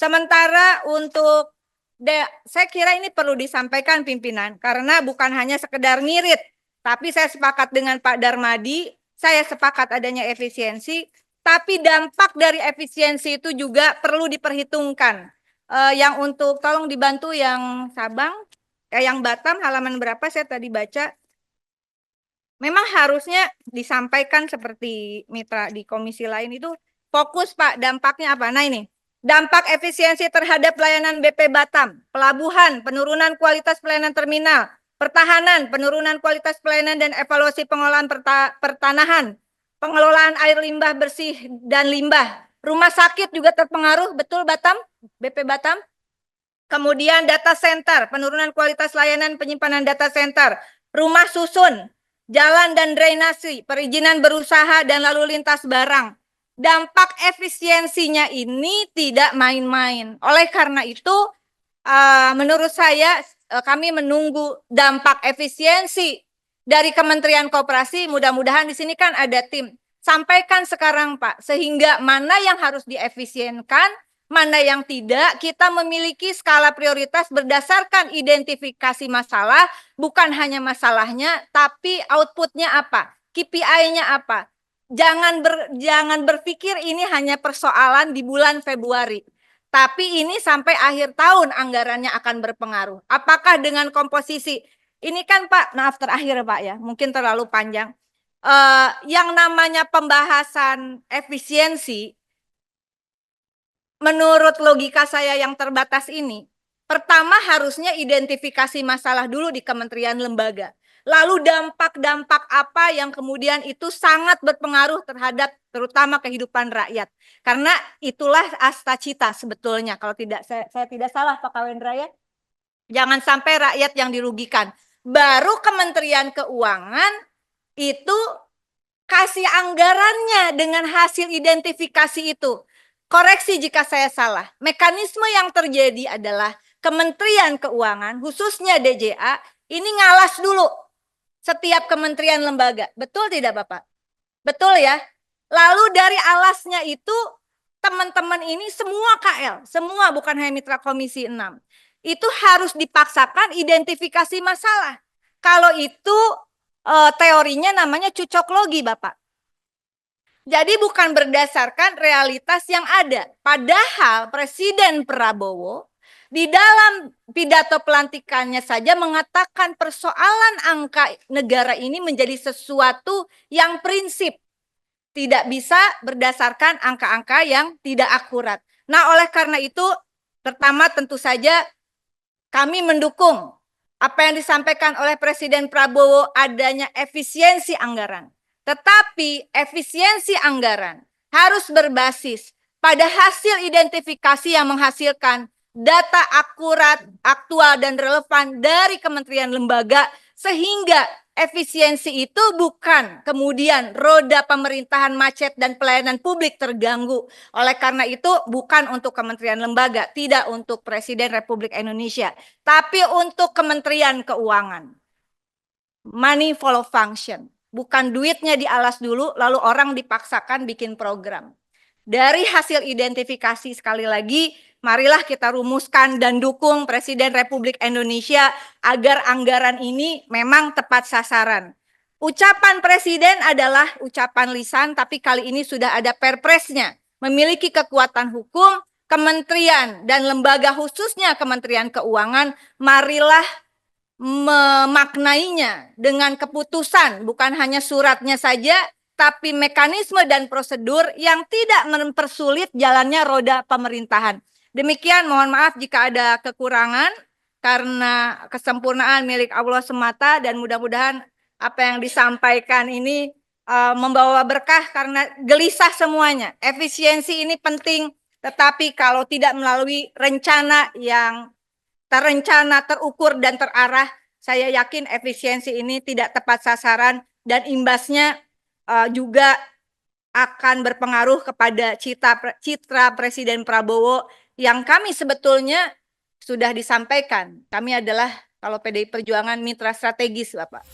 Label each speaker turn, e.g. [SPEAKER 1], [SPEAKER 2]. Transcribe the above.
[SPEAKER 1] Sementara untuk saya kira ini perlu disampaikan pimpinan karena bukan hanya sekedar ngirit, tapi saya sepakat dengan Pak Darmadi, saya sepakat adanya efisiensi, tapi dampak dari efisiensi itu juga perlu diperhitungkan. Yang untuk tolong dibantu yang Sabang, yang Batam halaman berapa saya tadi baca. Memang harusnya disampaikan seperti mitra di komisi lain itu fokus Pak dampaknya apa. Nah ini dampak efisiensi terhadap pelayanan BP Batam, pelabuhan, penurunan kualitas pelayanan terminal, pertahanan, penurunan kualitas pelayanan dan evaluasi pengolahan pertanahan, pengelolaan air limbah bersih dan limbah. Rumah sakit juga terpengaruh, betul Batam, BP Batam. Kemudian data center, penurunan kualitas layanan penyimpanan data center, rumah susun, jalan dan drainasi, perizinan berusaha dan lalu lintas barang. Dampak efisiensinya ini tidak main-main. Oleh karena itu, menurut saya kami menunggu dampak efisiensi dari Kementerian Koperasi. Mudah-mudahan di sini kan ada tim. Sampaikan sekarang Pak, sehingga mana yang harus diefisienkan, mana yang tidak, kita memiliki skala prioritas berdasarkan identifikasi masalah, bukan hanya masalahnya, tapi outputnya apa, KPI-nya apa. Jangan berpikir ini hanya persoalan di bulan Februari. Tapi ini sampai akhir tahun anggarannya akan berpengaruh. Apakah dengan komposisi, ini kan Pak, maaf terakhir Pak ya, mungkin terlalu panjang. Yang namanya pembahasan efisiensi, menurut logika saya yang terbatas ini, pertama harusnya identifikasi masalah dulu di kementerian lembaga. Lalu dampak-dampak apa yang kemudian itu sangat berpengaruh terhadap terutama kehidupan rakyat. Karena itulah asta cita sebetulnya. Kalau tidak saya tidak salah Pak Kawendra ya. Jangan sampai rakyat yang dirugikan. Baru Kementerian Keuangan itu kasih anggarannya dengan hasil identifikasi itu. Koreksi jika saya salah. Mekanisme yang terjadi adalah Kementerian Keuangan, khususnya DJA, ini ngalas dulu setiap kementerian lembaga. Betul tidak Bapak? Betul ya? Lalu dari alasnya itu, teman-teman ini semua KL, semua bukan hanya mitra Komisi 6, itu harus dipaksakan identifikasi masalah. Kalau itu teorinya namanya cocok logi Bapak. Jadi bukan berdasarkan realitas yang ada. Padahal Presiden Prabowo di dalam pidato pelantikannya saja mengatakan persoalan angka negara ini menjadi sesuatu yang prinsip. Tidak bisa berdasarkan angka-angka yang tidak akurat. Nah, oleh karena itu, pertama tentu saja kami mendukung apa yang disampaikan oleh Presiden Prabowo adanya efisiensi anggaran. Tetapi efisiensi anggaran harus berbasis pada hasil identifikasi yang menghasilkan data akurat, aktual, dan relevan dari kementerian lembaga sehingga efisiensi itu bukan kemudian roda pemerintahan macet dan pelayanan publik terganggu. Oleh karena itu bukan untuk kementerian lembaga, tidak untuk Presiden Republik Indonesia, tapi untuk Kementerian Keuangan. Money follow function. Bukan duitnya dialas dulu lalu orang dipaksakan bikin program. Dari hasil identifikasi sekali lagi, marilah kita rumuskan dan dukung Presiden Republik Indonesia agar anggaran ini memang tepat sasaran. Ucapan Presiden adalah ucapan lisan, tapi kali ini sudah ada perpresnya. Memiliki kekuatan hukum, kementerian dan lembaga khususnya Kementerian Keuangan, marilah memaknainya dengan keputusan, bukan hanya suratnya saja, tapi mekanisme dan prosedur yang tidak mempersulit jalannya roda pemerintahan. Demikian, mohon maaf jika ada kekurangan, karena kesempurnaan milik Allah semata, dan mudah-mudahan apa yang disampaikan ini membawa berkah karena gelisah semuanya. Efisiensi ini penting, tetapi kalau tidak melalui rencana yang terencana, terukur, dan terarah, saya yakin efisiensi ini tidak tepat sasaran dan imbasnya juga akan berpengaruh kepada citra Presiden Prabowo yang kami sebetulnya sudah disampaikan. Kami adalah, kalau PDI Perjuangan, mitra strategis, Bapak.